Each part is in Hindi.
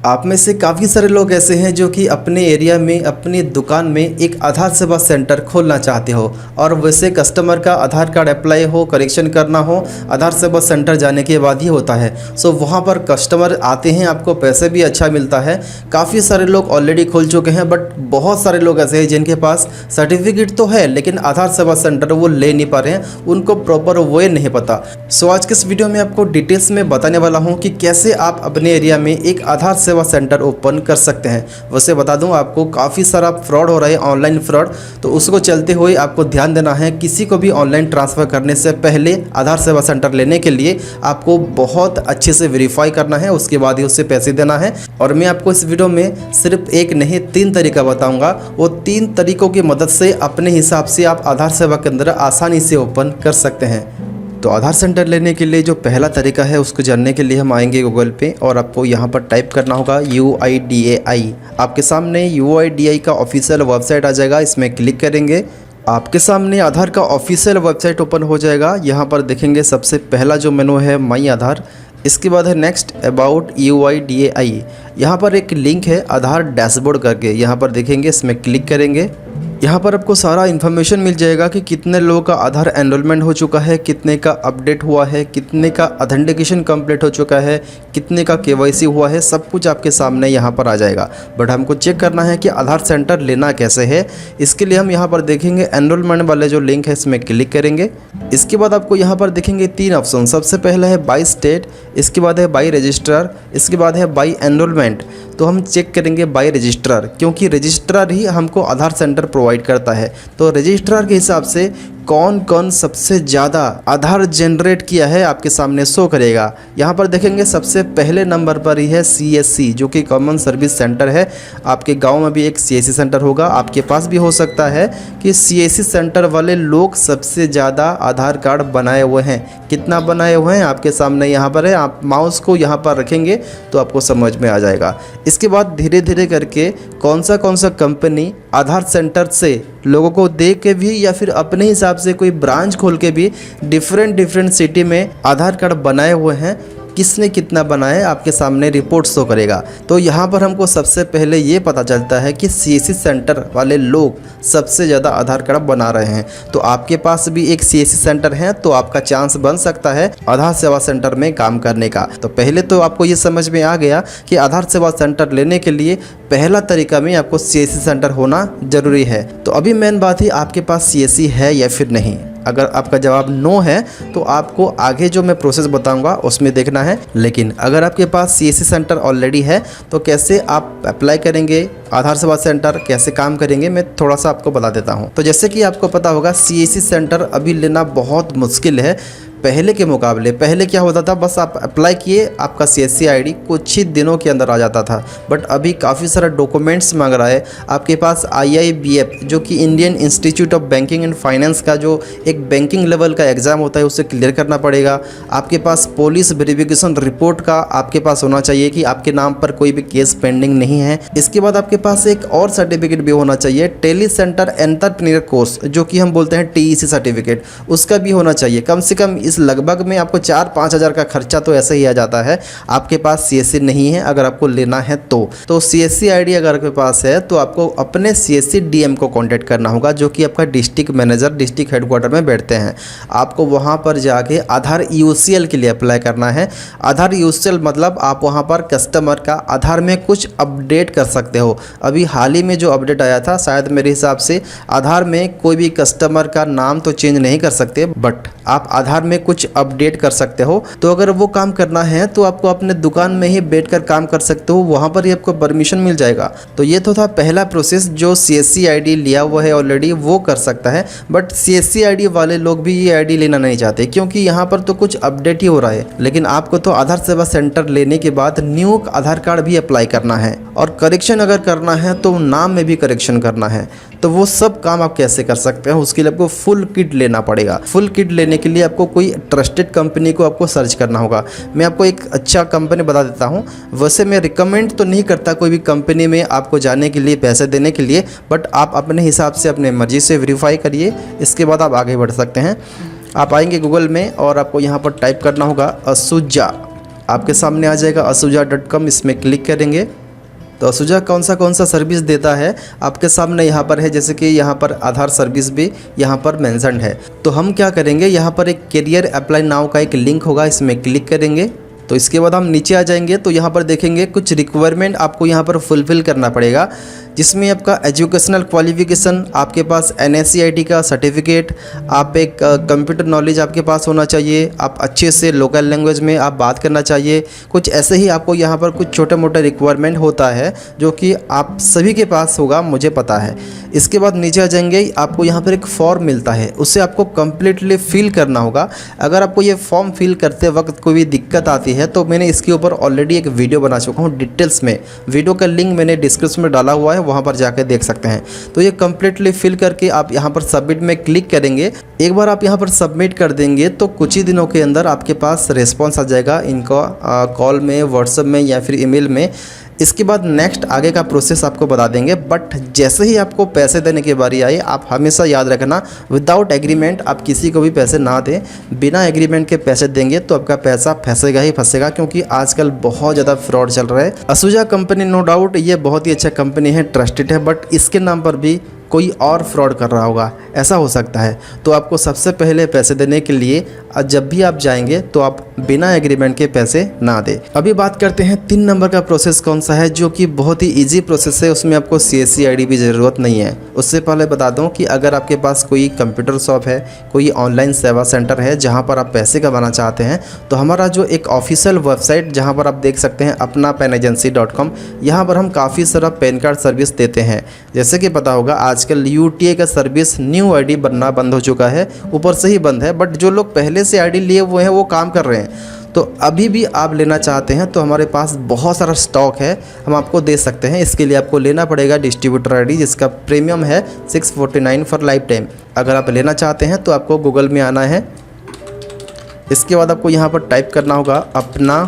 आप में से काफ़ी सारे लोग ऐसे हैं जो कि अपने एरिया में अपनी दुकान में एक आधार सेवा सेंटर खोलना चाहते हो और वैसे कस्टमर का आधार कार्ड अप्लाई हो, करेक्शन करना हो, आधार सेवा सेंटर जाने के बाद ही होता है। सो वहाँ पर कस्टमर आते हैं, आपको पैसे भी अच्छा मिलता है। काफ़ी सारे लोग ऑलरेडी खोल चुके हैं, बट बहुत सारे लोग ऐसे हैं जिनके पास सर्टिफिकेट तो है लेकिन आधार सेवा सेंटर वो ले नहीं पा रहे हैं, उनको प्रॉपर वे नहीं पता। सो आज के इस वीडियो में आपको डिटेल्स में बताने वाला हूँ कि कैसे आप अपने एरिया में एक आधार सेवा सेंटर ओपन कर सकते हैं। वैसे बता दूं आपको काफ़ी सारा फ्रॉड हो रहा है, ऑनलाइन फ्रॉड, तो उसको चलते हुए आपको ध्यान देना है। किसी को भी ऑनलाइन ट्रांसफ़र करने से पहले आधार सेवा सेंटर लेने के लिए आपको बहुत अच्छे से वेरीफाई करना है, उसके बाद ही उससे पैसे देना है। और मैं आपको इस वीडियो में सिर्फ एक नहीं 3 तरीका बताऊँगा। वो 3 तरीक़ों की मदद से अपने हिसाब से आप आधार सेवा केंद्र आसानी से ओपन कर सकते हैं। तो आधार सेंटर लेने के लिए जो पहला तरीका है उसको जानने के लिए हम आएंगे गूगल पे और आपको यहाँ पर टाइप करना होगा UIDAI। आपके सामने UIDAI का ऑफिशियल वेबसाइट आ जाएगा, इसमें क्लिक करेंगे, आपके सामने आधार का ऑफिशियल वेबसाइट ओपन हो जाएगा। यहाँ पर देखेंगे सबसे पहला जो मेनू है माई आधार, इसके बाद है नेक्स्ट अबाउट UIDAI। यहाँ पर एक लिंक है आधार डैशबोर्ड करके, यहाँ पर देखेंगे, इसमें क्लिक करेंगे। यहाँ पर आपको सारा इन्फॉर्मेशन मिल जाएगा कि कितने लोगों का आधार एनरोलमेंट हो चुका है, कितने का अपडेट हुआ है, कितने का ऑथेंटिकेशन कंप्लीट हो चुका है, कितने का KYC हुआ है, सब कुछ आपके सामने यहाँ पर आ जाएगा। बट हमको चेक करना है कि आधार सेंटर लेना कैसे है। इसके लिए हम यहाँ पर देखेंगे एनरोलमेंट वाले जो लिंक है इसमें क्लिक करेंगे। इसके बाद आपको यहाँ पर देखेंगे 3 ऑप्शन। सबसे पहला है बाई स्टेट, इसके बाद है बाई रजिस्ट्रार, इसके बाद है बाई एनरोलमेंट। तो हम चेक करेंगे बाई रजिस्ट्रार, क्योंकि रजिस्ट्रार ही हमको आधार सेंटर प्रोवाइड करता है। तो रजिस्ट्रार के हिसाब से कौन कौन सबसे ज़्यादा आधार जनरेट किया है आपके सामने शो करेगा। यहाँ पर देखेंगे सबसे पहले नंबर पर ही है CSC, जो कि कॉमन सर्विस सेंटर है। आपके गांव में भी एक CSC सेंटर होगा, आपके पास भी हो सकता है कि CSC सेंटर वाले लोग सबसे ज़्यादा आधार कार्ड बनाए हुए हैं। कितना बनाए हुए हैं आपके सामने यहाँ पर है, आप माउस को यहाँ पर रखेंगे तो आपको समझ में आ जाएगा। इसके बाद धीरे धीरे करके कौन सा कंपनी आधार सेंटर से लोगों को दे के भी या फिर अपने हिसाब से कोई ब्रांच खोल के भी डिफरेंट सिटी में आधार कार्ड बनाए हुए हैं, किसने कितना बनाया आपके सामने रिपोर्ट शो करेगा। तो यहाँ पर हमको सबसे पहले ये पता चलता है कि CSC सेंटर वाले लोग सबसे ज़्यादा आधार कार्ड बना रहे हैं। तो आपके पास भी एक CSC सेंटर है तो आपका चांस बन सकता है आधार सेवा सेंटर में काम करने का। तो पहले तो आपको ये समझ में आ गया कि आधार सेवा सेंटर लेने के लिए पहला तरीका में आपको CSC सेंटर होना ज़रूरी है। तो अभी मेन बात है आपके पास CSC है या फिर नहीं। अगर आपका जवाब नो है तो आपको आगे जो मैं प्रोसेस बताऊंगा उसमें देखना है। लेकिन अगर आपके पास CSC सेंटर ऑलरेडी है तो कैसे आप अप्लाई करेंगे, आधार सेवा सेंटर कैसे काम करेंगे, मैं थोड़ा सा आपको बता देता हूं। तो जैसे कि आपको पता होगा CSC सेंटर अभी लेना बहुत मुश्किल है पहले के मुकाबले। पहले क्या होता था, बस आप अप्लाई किए, आपका CSC ID कुछ ही दिनों के अंदर आ जाता था। बट अभी काफ़ी सारा डॉक्यूमेंट्स मांग रहा है। आपके पास IIBF जो कि Indian institute of banking and finance का जो एक बैंकिंग लेवल का एग्ज़ाम होता है उसे क्लियर करना पड़ेगा। आपके पास पुलिस वेरिफिकेशन रिपोर्ट का आपके पास होना चाहिए कि आपके नाम पर कोई भी केस पेंडिंग नहीं है। इसके बाद आपके पास एक और सर्टिफिकेट भी होना चाहिए, टेली सेंटर एंटरप्रेन्योर कोर्स, जो कि हम बोलते हैं TEC सर्टिफिकेट, उसका भी होना चाहिए। कम से कम इस लगभग में आपको 4-5 हज़ार का खर्चा तो ऐसे ही आ जाता है। आपके पास CSC नहीं है अगर आपको लेना है तो CSC ID अगर आपके पास है तो आपको अपने CSC DM को कांटेक्ट करना होगा, जो कि आपका डिस्ट्रिक्ट मैनेजर डिस्ट्रिक्ट हेडक्वार्टर में बैठते हैं। आपको वहां पर जाके आधार UCL के लिए अप्लाई करना है। आधार UCL मतलब आप वहां पर कस्टमर का आधार में कुछ अपडेट कर सकते हो। अभी हाल ही में जो अपडेट आया था, शायद मेरे हिसाब से आधार में कोई भी कस्टमर का नाम तो चेंज नहीं कर सकते, बट आप आधार में कुछ अपडेट कर सकते हो। तो अगर वो काम करना है तो आपको अपने दुकान में ही बैठकर काम कर सकते हो, वहां पर ही आपको परमिशन मिल जाएगा। तो ये तो था पहला प्रोसेस, जो CSC ID लिया हुआ है ऑलरेडी वो कर सकता है। बट CSC ID वाले लोग भी ये ID लेना नहीं चाहते, क्योंकि यहाँ पर तो कुछ अपडेट ही हो रहा है। लेकिन आपको तो आधार सेवा सेंटर लेने के बाद न्यू आधार कार्ड भी अप्लाई करना है, और करेक्शन अगर करना है तो नाम में भी करेक्शन करना है। तो वो सब काम आप कैसे कर सकते हैं, उसके लिए आपको फुल किट लेना पड़ेगा। फुल किट लेने के लिए आपको कोई ट्रस्टेड कंपनी को आपको सर्च करना होगा। मैं आपको एक अच्छा कंपनी बता देता हूँ। वैसे मैं रिकमेंड तो नहीं करता कोई भी कंपनी में आपको जाने के लिए, पैसे देने के लिए, बट आप अपने हिसाब से अपने मर्जी से वेरीफाई करिए, इसके बाद आप आगे बढ़ सकते हैं। आप आएंगे गूगल में और आपको यहाँ पर टाइप करना होगा असूजा। आपके सामने आ जाएगा asuja.com, इसमें क्लिक करेंगे तो असुजा कौन सा सर्विस देता है आपके सामने यहाँ पर है। जैसे कि यहाँ पर आधार सर्विस भी यहाँ पर मेंशन्ड है। तो हम क्या करेंगे, यहाँ पर एक करियर अप्लाई नाउ का एक लिंक होगा, इसमें क्लिक करेंगे। तो इसके बाद हम नीचे आ जाएंगे तो यहाँ पर देखेंगे कुछ रिक्वायरमेंट आपको यहाँ पर फुलफ़िल करना पड़ेगा, जिसमें आपका एजुकेशनल क्वालिफ़िकेशन, आपके पास NSCIT का सर्टिफिकेट, आप एक कंप्यूटर नॉलेज आपके पास होना चाहिए, आप अच्छे से लोकल लैंग्वेज में आप बात करना चाहिए। कुछ ऐसे ही आपको यहाँ पर कुछ छोटे मोटे रिक्वायरमेंट होता है जो कि आप सभी के पास होगा, मुझे पता है। इसके बाद नीचे आ जाएंगे, आपको यहाँ पर एक फॉर्म मिलता है, उसे आपको कम्प्लीटली फिल करना होगा। अगर आपको ये फॉर्म फिल करते वक्त कोई भी दिक्कत आती है तो मैंने इसके ऊपर ऑलरेडी एक वीडियो बना चुका हूँ डिटेल्स में, वीडियो का लिंक मैंने डिस्क्रिप्शन में डाला हुआ है, वहाँ पर जाकर देख सकते हैं। तो ये कम्प्लीटली फिल करके आप यहाँ पर सबमिट में क्लिक करेंगे। एक बार आप यहाँ पर सबमिट कर देंगे तो कुछ ही दिनों के अंदर आपके पास रिस्पॉन्स आ जाएगा इनका कॉल में, व्हाट्सएप में या फिर ईमेल में। इसके बाद नेक्स्ट आगे का प्रोसेस आपको बता देंगे। बट जैसे ही आपको पैसे देने की बारी आए, आप हमेशा याद रखना विदाउट एग्रीमेंट आप किसी को भी पैसे ना दें। बिना एग्रीमेंट के पैसे देंगे तो आपका पैसा फंसेगा ही फंसेगा, क्योंकि आजकल बहुत ज़्यादा फ्रॉड चल रहा है। असुजा कंपनी नो डाउट ये बहुत ही अच्छा कंपनी है, ट्रस्टेड है, बट इसके नाम पर भी कोई और फ्रॉड कर रहा होगा, ऐसा हो सकता है। तो आपको सबसे पहले पैसे देने के लिए जब भी आप जाएंगे तो आप बिना एग्रीमेंट के पैसे ना दें। अभी बात करते हैं 3 नंबर का प्रोसेस कौन सा है, जो कि बहुत ही इजी प्रोसेस है, उसमें आपको CSC ID भी ज़रूरत नहीं है। उससे पहले बता दूं कि अगर आपके पास कोई कंप्यूटर शॉप है, कोई ऑनलाइन सेवा सेंटर है जहां पर आप पैसे कमाना चाहते हैं, तो हमारा जो एक ऑफिशियल वेबसाइट जहां पर आप देख सकते हैं apnapenagency.com, यहाँ पर हम काफ़ी सारा पैन कार्ड सर्विस देते हैं। जैसे कि पता होगा आजकल UTA का सर्विस न्यू ID बनना बंद हो चुका है, ऊपर से ही बंद है, बट जो लोग पहले से ID लिए हुए हैं वो काम कर रहे हैं। तो अभी भी आप लेना चाहते हैं तो हमारे पास बहुत सारा स्टॉक है, हम आपको दे सकते हैं। इसके लिए आपको लेना पड़ेगा डिस्ट्रीब्यूटर ID, जिसका प्रीमियम है 649 फॉर लाइफ टाइम। अगर आप लेना चाहते हैं तो आपको गूगल में आना है। इसके बाद आपको यहाँ पर टाइप करना होगा अपना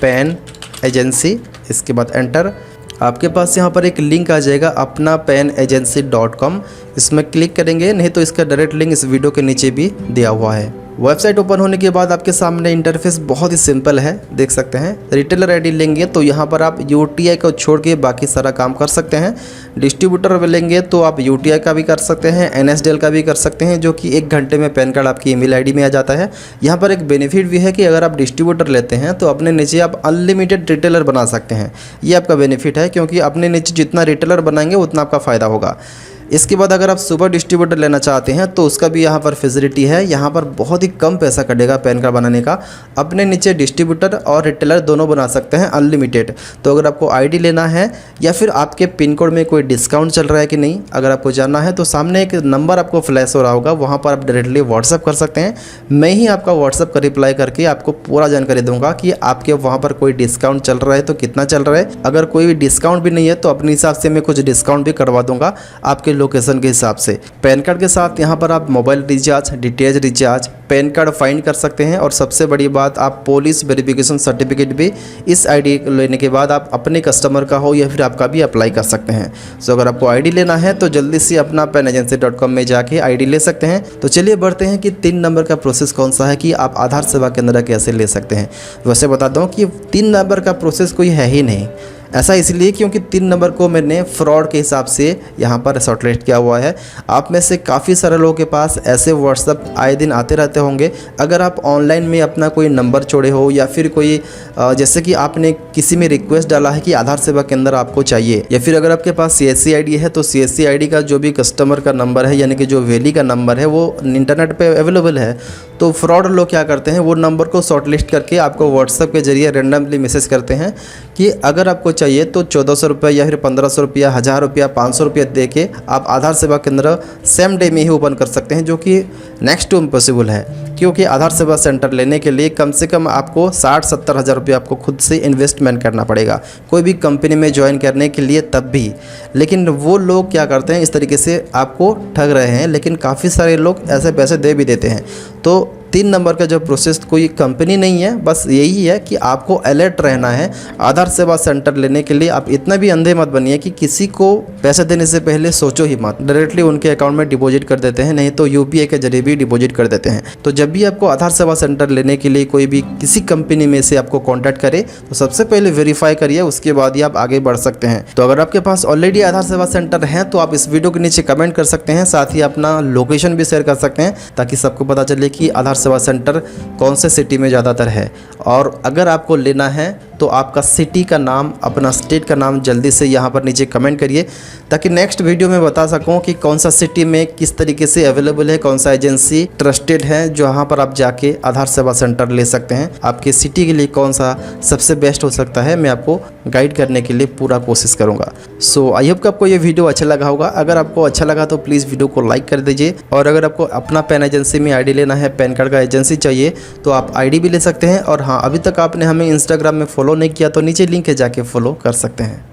पेन एजेंसी, इसके बाद एंटर। आपके पास यहाँ पर एक लिंक आ जाएगा apnapenagency.com, इसमें क्लिक करेंगे, नहीं तो इसका डायरेक्ट लिंक इस वीडियो के नीचे भी दिया हुआ है। वेबसाइट ओपन होने के बाद आपके सामने इंटरफेस बहुत ही सिंपल है, देख सकते हैं। रिटेलर ID लेंगे तो यहाँ पर आप UTI को छोड़ के बाकी सारा काम कर सकते हैं। डिस्ट्रीब्यूटर लेंगे तो आप UTI का भी कर सकते हैं, NSDL का भी कर सकते हैं, जो कि 1 घंटे में पैन कार्ड आपकी ईमेल ID में आ जाता है। यहाँ पर एक बेनिफिट भी है कि अगर आप डिस्ट्रीब्यूटर लेते हैं तो अपने नीचे आप अनलिमिटेड रिटेलर बना सकते हैं। ये आपका बेनिफिट है, क्योंकि अपने नीचे जितना रिटेलर बनाएंगे उतना आपका फ़ायदा होगा। इसके बाद अगर आप सुपर डिस्ट्रीब्यूटर लेना चाहते हैं तो उसका भी यहाँ पर फैसिलिटी है। यहाँ पर बहुत ही कम पैसा कटेगा पैन कार्ड बनाने का। अपने नीचे डिस्ट्रीब्यूटर और रिटेलर दोनों बना सकते हैं अनलिमिटेड। तो अगर आपको ID लेना है या फिर आपके पिन कोड में कोई डिस्काउंट चल रहा है कि नहीं, अगर आपको जानना है तो सामने एक नंबर आपको फ्लैश हो रहा होगा, वहाँ पर आप डायरेक्टली व्हाट्सअप कर सकते हैं। मैं ही आपका व्हाट्सअप का रिप्लाई करके आपको पूरा जानकारी दूंगा कि आपके वहाँ पर कोई डिस्काउंट चल रहा है तो कितना चल रहा है। अगर कोई भी डिस्काउंट भी नहीं है तो अपने हिसाब से मैं कुछ डिस्काउंट भी करवा दूंगा आपके लोकेशन के हिसाब से। पैन कार्ड के साथ यहाँ पर आप mobile recharge, DTH recharge, pan card find कर सकते हैं। और सबसे बड़ी बात, आप पुलिस वेरिफिकेशन सर्टिफिकेट भी इस ID लेने के बाद आप अपने कस्टमर का हो या फिर आपका भी अप्लाई कर सकते हैं। सो अगर आपको ID लेना है तो जल्दी से अपना apnapenagency.com में जाके ID ले सकते हैं। तो चलिए बढ़ते हैं कि 3 नंबर का प्रोसेस कौन सा है कि आप आधार सेवा केंद्र कैसे ले सकते हैं। वैसे बता दूं कि 3 नंबर का प्रोसेस कोई है ही नहीं। ऐसा इसलिए क्योंकि 3 नंबर को मैंने फ्रॉड के हिसाब से यहाँ पर शॉर्टलिस्ट किया हुआ है। आप में से काफ़ी सारे लोगों के पास ऐसे व्हाट्सअप आए दिन आते रहते होंगे। अगर आप ऑनलाइन में अपना कोई नंबर छोड़े हो या फिर कोई जैसे कि आपने किसी में रिक्वेस्ट डाला है कि आधार सेवा केंद्र आपको चाहिए, या फिर अगर आपके पास CSC ID है तो CSC ID का जो भी कस्टमर का नंबर है यानी कि जो वैली का नंबर है वो इंटरनेट पर अवेलेबल है। तो फ्रॉड लोग क्या करते हैं, वो नंबर को शॉर्टलिस्ट करके आपको व्हाट्सअप के जरिए रैंडमली मैसेज करते हैं कि अगर आपको चाहिए तो 1400 रुपये या फिर 1500 रुपया, 1000 रुपया, 500 रुपया दे के आप आधार सेवा केंद्र सेम डे में ही ओपन कर सकते हैं, जो कि नेक्स्ट टू इम्पॉसिबल है। क्योंकि आधार सेवा सेंटर लेने के लिए कम से कम आपको 60-70 हज़ार रुपये आपको खुद से इन्वेस्टमेंट करना पड़ेगा कोई भी कंपनी में ज्वाइन करने के लिए, तब भी। लेकिन वो लोग क्या करते हैं, इस तरीके से आपको ठग रहे हैं। लेकिन काफ़ी सारे लोग ऐसे पैसे दे भी देते हैं। तो 3 नंबर का जो प्रोसेस कोई कंपनी नहीं है, बस यही है कि आपको अलर्ट रहना है आधार सेवा सेंटर लेने के लिए। आप इतना भी अंधे मत बनिए कि किसी को पैसे देने से पहले सोचो ही मत, डायरेक्टली उनके अकाउंट में डिपॉजिट कर देते हैं, नहीं तो यूपीआई के जरिए भी डिपॉजिट कर देते हैं। तो जब भी आपको आधार सेवा सेंटर लेने के लिए कोई भी किसी कंपनी में से आपको कॉन्टैक्ट करे तो सबसे पहले वेरीफाई करिए, उसके बाद ही आप आगे बढ़ सकते हैं। तो अगर आपके पास ऑलरेडी आधार सेवा सेंटर है तो आप इस वीडियो के नीचे कमेंट कर सकते हैं, साथ ही अपना लोकेशन भी शेयर कर सकते हैं ताकि सबको पता चले कि आधार सेवा सेंटर कौन से सिटी में ज़्यादातर है। और अगर आपको लेना है तो आपका सिटी का नाम, अपना स्टेट का नाम जल्दी से यहाँ पर नीचे कमेंट करिए ताकि नेक्स्ट वीडियो में बता सकूँ कि कौन सा सिटी में किस तरीके से अवेलेबल है, कौन सा एजेंसी ट्रस्टेड है जहाँ पर आप जाके आधार सेवा सेंटर ले सकते हैं। आपके सिटी के लिए कौन सा सबसे बेस्ट हो सकता है, मैं आपको गाइड करने के लिए पूरा कोशिश करूँगा। सो आई होप कि आपको ये वीडियो अच्छा लगा होगा। अगर आपको अच्छा लगा तो प्लीज़ वीडियो को लाइक कर दीजिए, और अगर आपको अपना पैन एजेंसी में आईडी लेना है, पैन कार्ड का एजेंसी चाहिए तो आप आईडी भी ले सकते हैं। और हाँ, अभी तक आपने हमें इंस्टाग्राम में फॉलो नहीं किया तो नीचे लिंक है, जाके फॉलो कर सकते हैं।